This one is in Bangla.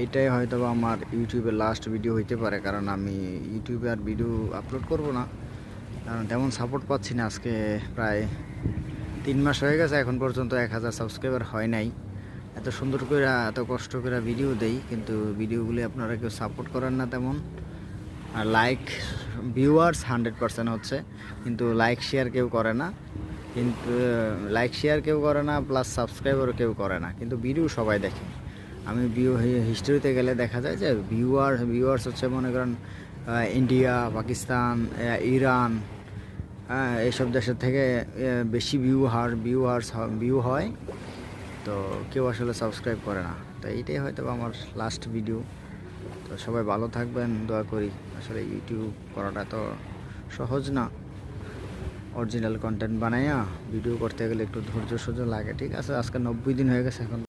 এইটাই হয়তো আমার ইউটিউবের লাস্ট ভিডিও হইতে পারে, কারণ আমি ইউটিউবে আর ভিডিও আপলোড করব না, কারণ তেমন সাপোর্ট পাচ্ছি না। আজকে প্রায় 3 মাস হয়ে গেছে, এখন পর্যন্ত 1000 সাবস্ক্রাইবার হয় নাই। এত সুন্দর করে এত কষ্ট করে ভিডিও দেই, কিন্তু ভিডিওগুলি আপনারা কেউ সাপোর্ট করেন না তেমন। আর লাইক ভিউয়ার্স 100% হচ্ছে, কিন্তু লাইক শেয়ার কেউ করে না। কিন্তু লাইক শেয়ার কেউ করে না, প্লাস সাবস্ক্রাইবারও কেউ করে না, কিন্তু ভিডিও সবাই দেখে। আমি ভিউ হিস্ট্রিতে গেলে দেখা যায় যে ভিউয়ার্স হচ্ছে, মনে করেন ইন্ডিয়া, পাকিস্তান, ইরান, এইসব দেশের থেকে বেশি ভিউ হয়। তো কেউ আসলে সাবস্ক্রাইব করে না। তো এইটাই হয়তো আমার লাস্ট ভিডিও। তো সবাই ভালো থাকবেন, দোয়া করি। আসলে ইউটিউব করাটা তো সহজ না। অরিজিনাল কন্টেন্ট বানাইয়া ভিডিও করতে গেলে একটু ধৈর্য সহ্য লাগে। ঠিক আছে, আজকে 90 দিন হয়ে গেছে, এখন